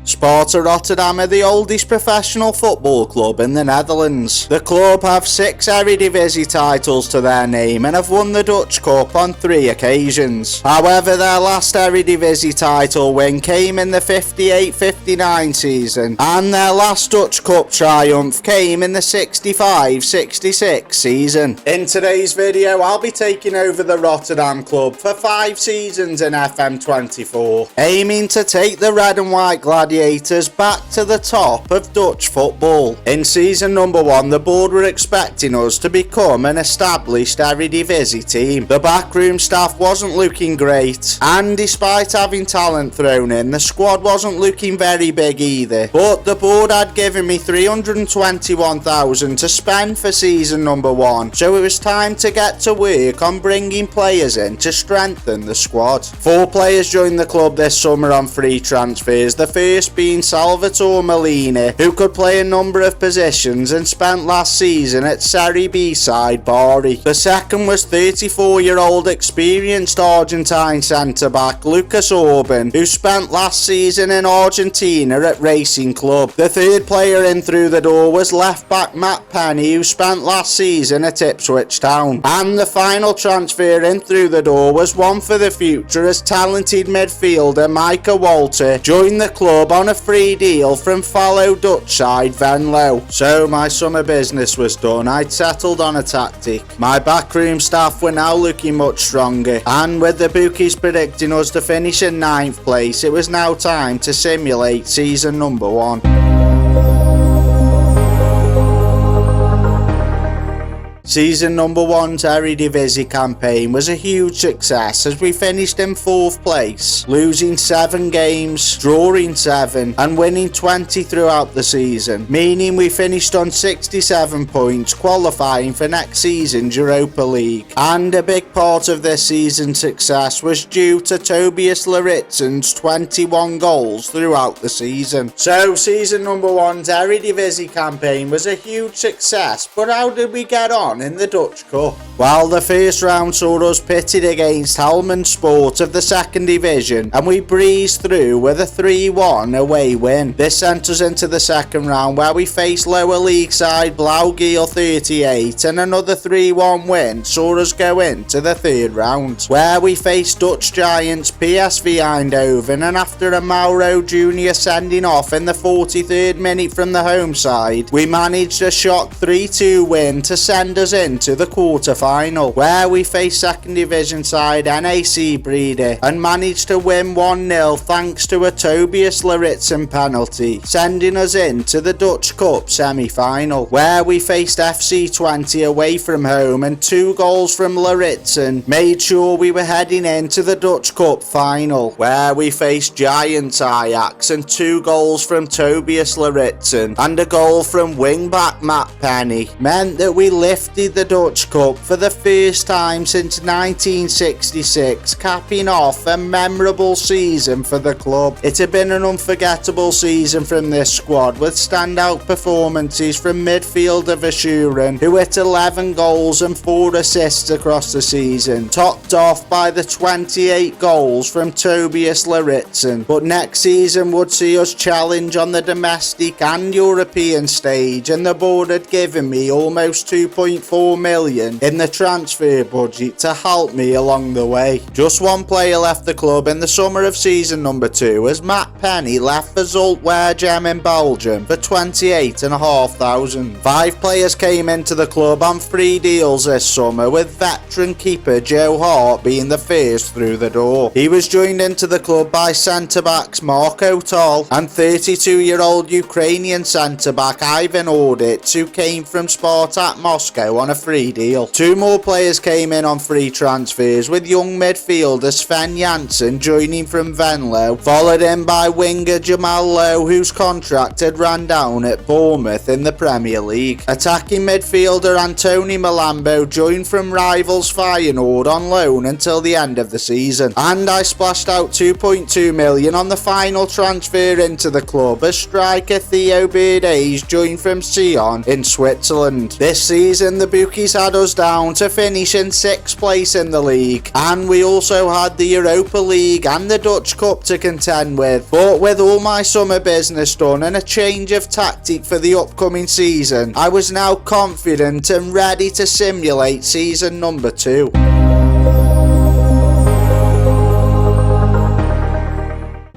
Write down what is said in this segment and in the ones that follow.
Sparta Rotterdam are the oldest professional football club in the Netherlands. The club have 6 Eredivisie titles to their name and have won the Dutch Cup on 3 occasions. However, their last Eredivisie title win came in the 58-59 season, and their last Dutch Cup triumph came in the 65-66 season. In today's video, I'll be taking over the Rotterdam club for 5 seasons in FM24, aiming to take the red and white Gladiators back to the top of Dutch football. In season number 1, the board were expecting us to become an established Eredivisie team. The backroom staff wasn't looking great, and despite having talent thrown in, the squad wasn't looking very big either. But the board had given me $321,000 to spend for season number 1, so it was time to get to work on bringing players in to strengthen the squad. 4 players joined the club this summer on free transfers, the first being Salvatore Molina, who could play a number of positions and spent last season at Serie B side Bari. The second was 34-year-old experienced Argentine centre-back Lucas Orban, who spent last season in Argentina at Racing Club. The third player in through the door was left-back Matt Penny, who spent last season at Ipswich Town. And the final transfer in through the door was one for the future, as talented midfielder Micah Walter joined the club on a free deal from fellow Dutch side Venlo. So my summer business was done. I'd settled on a tactic. My backroom staff were now looking much stronger, and with the bookies predicting us to finish in 9th place, it was now time to simulate season number 1. Season number 1's Eredivisie campaign was a huge success as we finished in 4th place, losing 7 games, drawing 7 and winning 20 throughout the season, meaning we finished on 67 points, qualifying for next season's Europa League. And a big part of this season's success was due to Tobias Laritsen's 21 goals throughout the season. So season number 1's Eredivisie campaign was a huge success, but how did we get on in the Dutch Cup? Well, the first round saw us pitted against Helmond Sport of the 2nd Division, and we breezed through with a 3-1 away win. This sent us into the second round, where we faced lower league side Blauw-Geel 38, and another 3-1 win saw us go into the third round, where we faced Dutch giants PSV Eindhoven, and after a Mauro Jr. sending off in the 43rd minute from the home side, we managed a shock 3-2 win to send us into the quarter-final, where we faced 2nd Division side NAC Breda and managed to win 1-0 thanks to a Tobias Laritsen penalty, sending us into the Dutch Cup semi-final, where we faced FC20 away from home, and 2 goals from Laritsen made sure we were heading into the Dutch Cup final, where we faced giants Ajax, and 2 goals from Tobias Laritsen and a goal from wing-back Matt Penny meant that we lifted the Dutch Cup for the first time since 1966, capping off a memorable season for the club. It had been an unforgettable season from this squad, with standout performances from midfielder Verschuren, who hit 11 goals and 4 assists across the season, topped off by the 28 goals from Tobias Laritsen. But next season would see us challenge on the domestic and European stage, and the board had given me almost $2.4 million in the transfer budget to help me along the way. Just one player left the club in the summer of season number 2, as Matt Penny left for Zulte Waregem in Belgium for $28,500. 5 players came into the club on free deals this summer, with veteran keeper Joe Hart being the first through the door. He was joined into the club by centre-backs Marko Tal and 32-year-old Ukrainian centre-back Ivan Orditz, who came from Sparta Moscow on a free deal. 2 more players came in on free transfers, with young midfielder Sven Janssen joining from Venlo, followed in by winger Jamal Lowe, whose contract had ran down at Bournemouth in the Premier League. Attacking midfielder Anthony Malambo joined from rivals Feyenoord on loan until the end of the season. And I splashed out $2.2 million on the final transfer into the club, as striker Theo Berdays joined from Sion in Switzerland. This season season, the bookies had us down to finish in 6th place in the league, and we also had the Europa League and the Dutch Cup to contend with. But with all my summer business done and a change of tactic for the upcoming season, I was now confident and ready to simulate season number 2.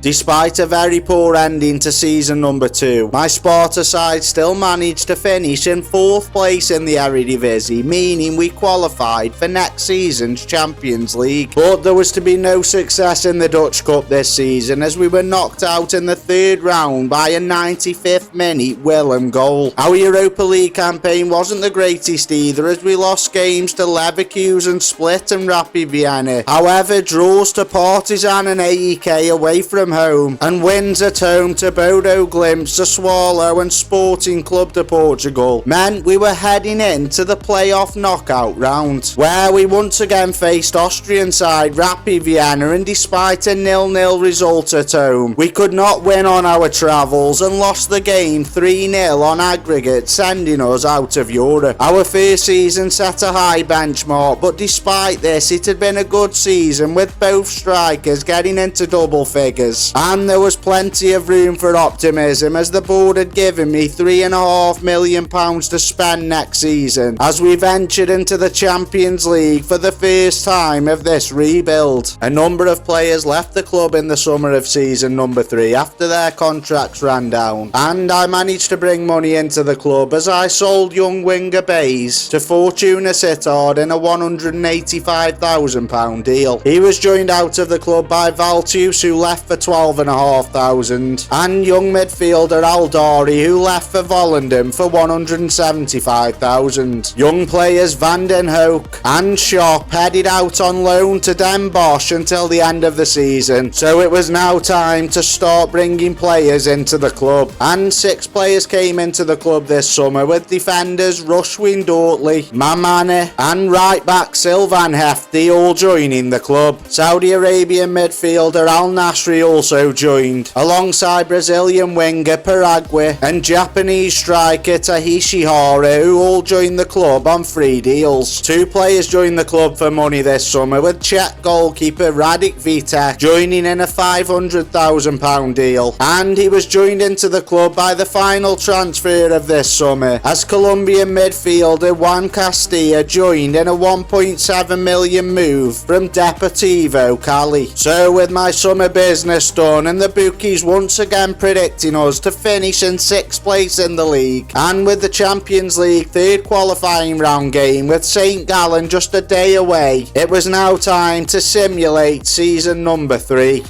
Despite a very poor ending to season number 2, my Sparta side still managed to finish in 4th place in the Eredivisie, meaning we qualified for next season's Champions League. But there was to be no success in the Dutch Cup this season, as we were knocked out in the 3rd round by a 95th minute Willem goal. Our Europa League campaign wasn't the greatest either, as we lost games to Leverkusen, Split and Rapid Vienna. However, draws to Partizan and AEK away from home, and wins at home to Bodo Glimt, Sassuolo and Sporting Club de Portugal meant we were heading into the playoff knockout round, where we once again faced Austrian side Rapid Vienna, and despite a 0-0 result at home, we could not win on our travels and lost the game 3-0 on aggregate, sending us out of Europe. Our first season set a high benchmark, but despite this, it had been a good season with both strikers getting into double figures. And there was plenty of room for optimism, as the board had given me £3.5 million to spend next season as we ventured into the Champions League for the first time of this rebuild. A number of players left the club in the summer of season number 3 after their contracts ran down, and I managed to bring money into the club as I sold young winger Bays to Fortuna Sittard in a £185,000 deal. He was joined out of the club by Valtius, who left for £12,500, and young midfielder Aldari, who left for Volendam for £175,000. Young players Van den Hoek and Schopp headed out on loan to Den Bosch until the end of the season, so it was now time to start bringing players into the club, and 6 players came into the club this summer, with defenders Rushwin Dortley, Mamane and right back Sylvan Hefti all joining the club. Saudi Arabian midfielder Al Nasri also joined, alongside Brazilian winger Paraguay and Japanese striker Tahishi Hara, who all joined the club on free deals. 2 players joined the club for money this summer, with Czech goalkeeper Radik Vitek joining in a £500,000 deal, and he was joined into the club by the final transfer of this summer, as Colombian midfielder Juan Castilla joined in a £1.7 million move from Deportivo Cali. So with my summer business done and the bookies once again predicting us to finish in 6th place in the league, and with the Champions League 3rd qualifying round game with St Gallen just a day away, it was now time to simulate season number 3.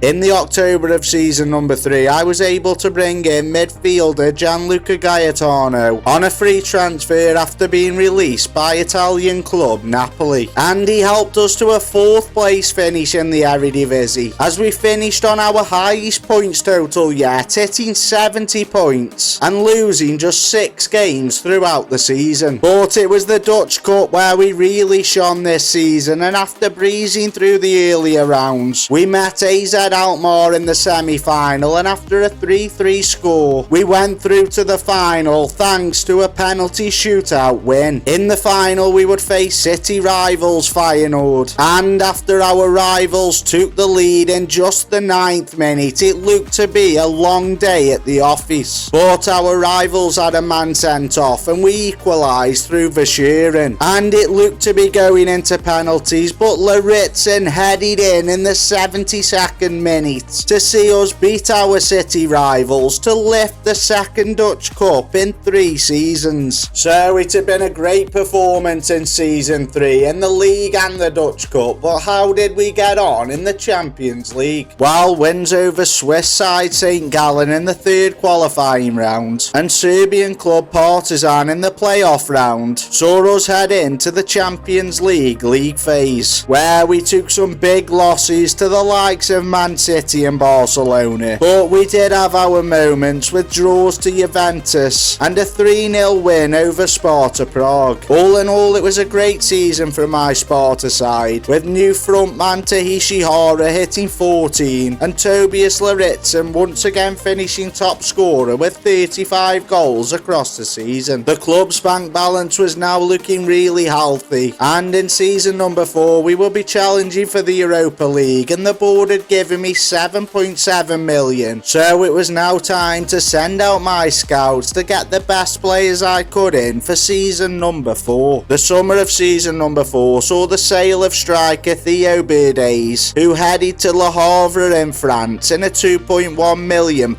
In the October of season number 3, I was able to bring in midfielder Gianluca Gaetano on a free transfer after being released by Italian club Napoli, and he helped us to a 4th place finish in the Eredivisie, as we finished on our highest points total yet, hitting 70 points and losing just 6 games throughout the season. But it was the Dutch Cup where we really shone this season, and after breezing through the earlier rounds, we met AZ Alkmaar in the semi-final, and after a 3-3 score, we went through to the final thanks to a penalty shootout win. In the final, we would face city rivals Feyenoord, and after our rivals took the lead in just the 9th minute, it looked to be a long day at the office. But our rivals had a man sent off, and we equalised through Verschuren, and it looked to be going into penalties, but Lauritzen headed in the 72nd minute to see us beat our city rivals to lift the 2nd Dutch Cup in 3 seasons. So it had been a great performance in season 3 in the league and the Dutch Cup, but how did we get on in the Champions League? Well, wins over Swiss side St Gallen in the 3rd qualifying round and Serbian club Partizan in the playoff round saw us head into the Champions League phase, where we took some big losses to the likes of Man Man City and Barcelona. But we did have our moments with draws to Juventus and a 3-0 win over Sparta Prague. All in all, it was a great season for my Sparta side, with new frontman Tahishi Hara hitting 14 and Tobias Laritsen once again finishing top scorer with 35 goals across the season. The club's bank balance was now looking really healthy, and in season number 4 we will be challenging for the Europa League, and the board had given me 7.7 million, so it was now time to send out my scouts to get the best players I could in for season number 4. The summer of season number 4 saw the sale of striker Theo Berdays, who headed to Le Havre in France in a £2.1 million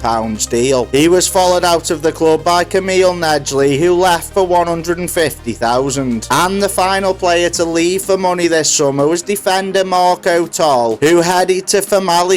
deal. He was followed out of the club by Camille Nedgley, who left for 150,000. And the final player to leave for money this summer was defender Marco Tol, who headed to Famalicão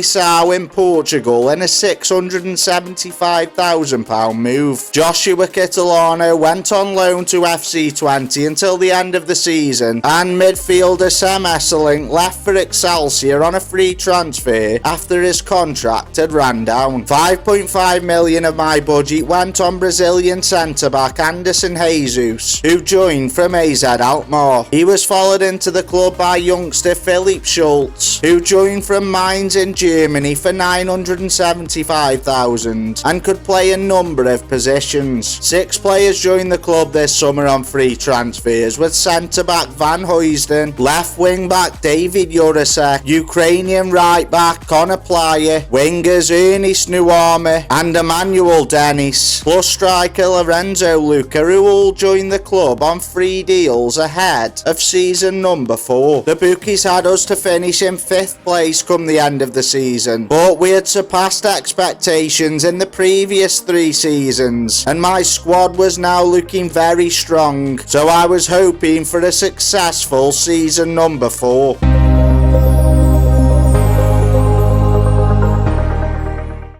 in Portugal in a £675,000 move. Joshua Kitolano went on loan to FC20 until the end of the season, and midfielder Sam Esselink left for Excelsior on a free transfer after his contract had ran down. 5.5 million of my budget went on Brazilian centre-back Anderson Jesus, who joined from AZ Alkmaar. He was followed into the club by youngster Philipp Schultz, who joined from Mainz in Germany for 975,000 and could play a number of positions. 6 players joined the club this summer on free transfers, with centre-back Van Huysden, left wing-back David Jurasek, Ukrainian right-back Conor Plyer, wingers Ernest Nuama and Emmanuel Dennis, plus striker Lorenzo Luca, who all joined the club on free deals ahead of season number 4. The bookies had us to finish in 5th place come the end of the season, but we had surpassed expectations in the previous 3 seasons, and my squad was now looking very strong, so I was hoping for a successful season number 4.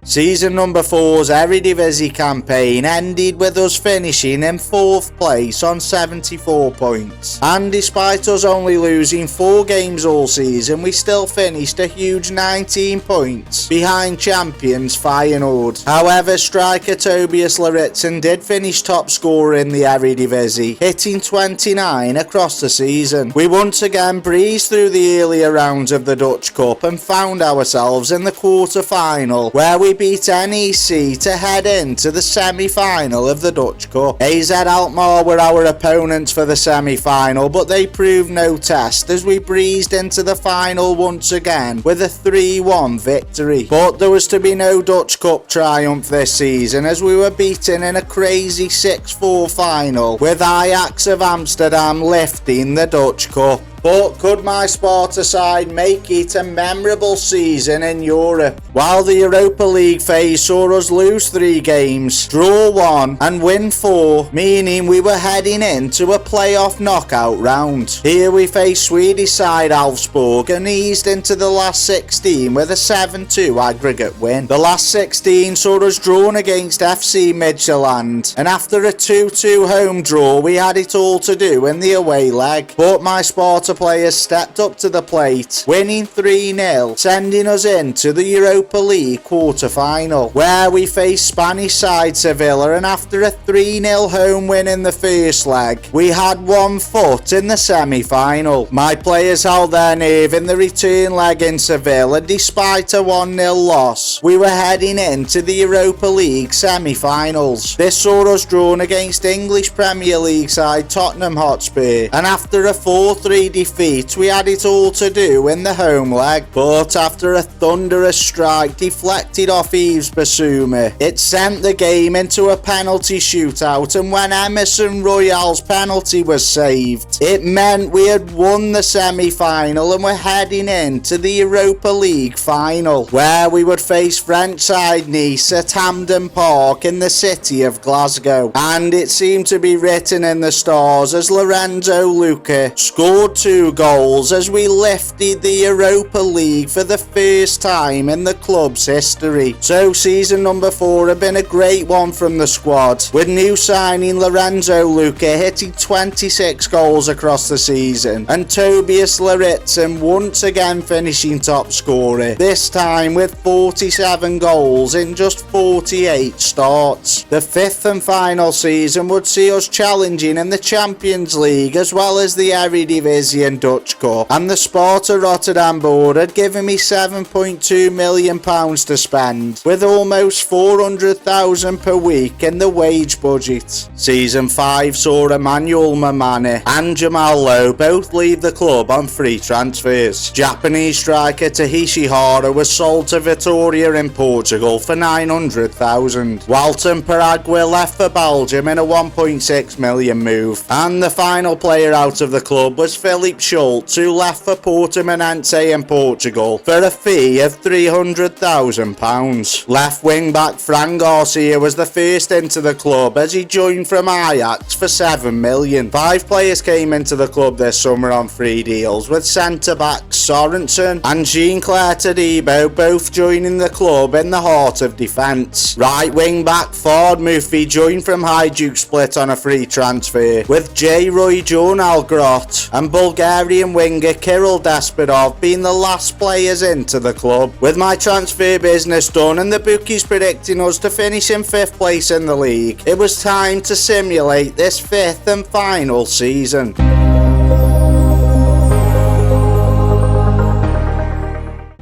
Season number 4's Eredivisie campaign ended with us finishing in 4th place on 74 points. And despite us only losing 4 games all season, we still finished a huge 19 points behind champions Feyenoord. However, striker Tobias Laritsen did finish top scorer in the Eredivisie, hitting 29 across the season. We once again breezed through the earlier rounds of the Dutch Cup and found ourselves in the quarter-final, where we beat NEC to head into the semi-final of the Dutch Cup. AZ Alkmaar were our opponents for the semi-final, but they proved no test as we breezed into the final once again with a 3-1 victory. But there was to be no Dutch Cup triumph this season, as we were beaten in a crazy 6-4 final, with Ajax of Amsterdam lifting the Dutch Cup. But could my Sparta side make it a memorable season in Europe? While the Europa League phase saw us lose 3 games, draw 1 and win 4, meaning we were heading into a playoff knockout round. Here we faced Swedish side Elfsborg and eased into the last 16 with a 7-2 aggregate win. The last 16 saw us drawn against FC Midtjylland, and after a 2-2 home draw we had it all to do in the away leg. But my Sparta players stepped up to the plate, winning 3-0, sending us into the Europa League quarter-final, where we faced Spanish side Sevilla, and after a 3-0 home win in the first leg, we had 1 foot in the semi-final. My players held their nerve in the return leg in Sevilla, and despite a 1-0 loss, we were heading into the Europa League semi-finals. This saw us drawn against English Premier League side Tottenham Hotspur, and after a 4-3 defeat, we had it all to do in the home leg. But after a thunderous strike deflected off Yves Bissouma, it sent the game into a penalty shootout, and when Emerson Royale's penalty was saved, it meant we had won the semi-final and were heading into the Europa League final, where we would face French side Nice at Hampden Park in the city of Glasgow. And it seemed to be written in the stars as Lorenzo Luca scored 2 22 goals as we lifted the Europa League for the first time in the club's history. So season number 4 had been a great one from the squad, with new signing Lorenzo Luca hitting 26 goals across the season, and Tobias Lauritzen once again finishing top scorer, this time with 47 goals in just 48 starts. The 5th and final season would see us challenging in the Champions League as well as the Eredivisie and Dutch Cup, and the Sparta Rotterdam board had given me £7.2 million to spend, with almost £400,000 per week in the wage budget. Season 5 saw Emmanuel Mamane and Jamal Lowe both leave the club on free transfers. Japanese striker Tahishi Hara was sold to Vitória in Portugal for £900,000. Walton Paraguay left for Belgium in a £1.6 million move, and the final player out of the club was Philip Schultz, who left for Portimonense in Portugal for a fee of £300,000. Left wing back Fran Garcia was the first into the club as he joined from Ajax for £7 million. 5 players came into the club this summer on free deals, with centre backs Sorensen and Jean-Claire Todibo both joining the club in the heart of defence. Right wing back Ford Murphy joined from Hajduk Split on a free transfer, with J. Roy John Algrot and Bulgarian winger Kirill Despodov being the last players into the club. With my transfer business done and the bookies predicting us to finish in 5th place in the league, it was time to simulate this 5th and final season.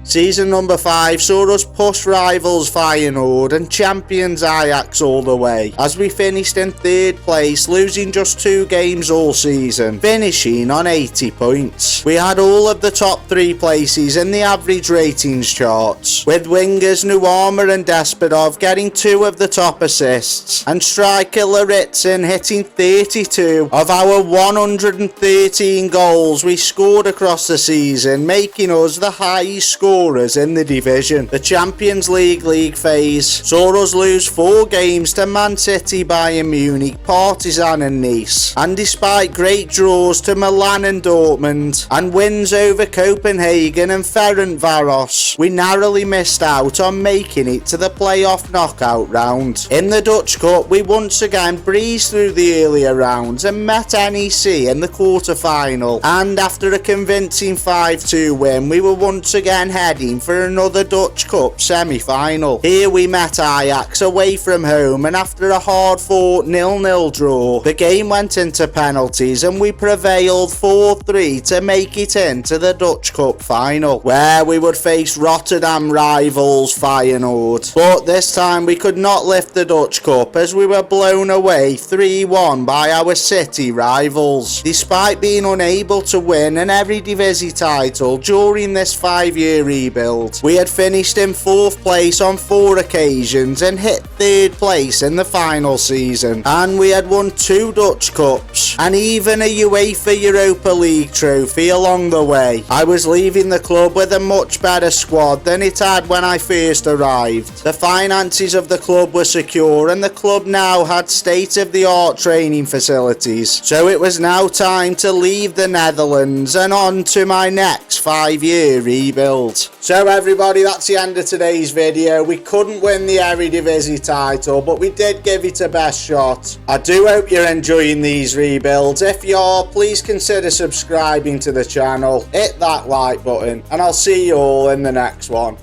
Season number 5 saw us push rivals Feyenoord and champions Ajax all the way, as we finished in 3rd place, losing just 2 games all season, finishing on 80 points. We had all of the top 3 places in the average ratings charts, with wingers Nuama and Despodov getting 2 of the top assists, and striker Lauritzen hitting 32 of our 113 goals we scored across the season, making us the highest scorers in the division. The Champions League phase saw us lose 4 games to Man City, Bayern Munich, Partizan and Nice, and despite great draws to Milan and Dortmund and wins over Copenhagen and Ferencvaros, we narrowly missed out on making it to the playoff knockout round. In the Dutch Cup, we once again breezed through the earlier rounds and met NEC in the quarter-final, and after a convincing 5-2 win, we were once again heading for another Dutch Cup semi-final. Here we met Ajax away from home, and after a hard-fought 0-0 draw, the game went into penalties and we prevailed 4-3 to make it into the Dutch Cup final, where we would face Rotterdam rivals Feyenoord. But this time we could not lift the Dutch Cup as we were blown away 3-1 by our City rivals. Despite being unable to win an Eredivisie title during this 5-year rebuild, we had finished in 4th place on 4 occasions and hit 3rd place in the final season, and we had won 2 Dutch Cups and even a UEFA Europa League trophy along the way. I was leaving the club with a much better squad than it had when I first arrived. The finances of the club were secure and the club now had state-of-the-art training facilities, so it was now time to leave the Netherlands and on to my next 5-year rebuild. So everybody, that's the end of today's video. We couldn't win the Eredivisie title, but we did give it a best shot. I do hope you're enjoying these rebuilds. If you are, please consider subscribing to the channel, hit that like button, and I'll see you all in the next one.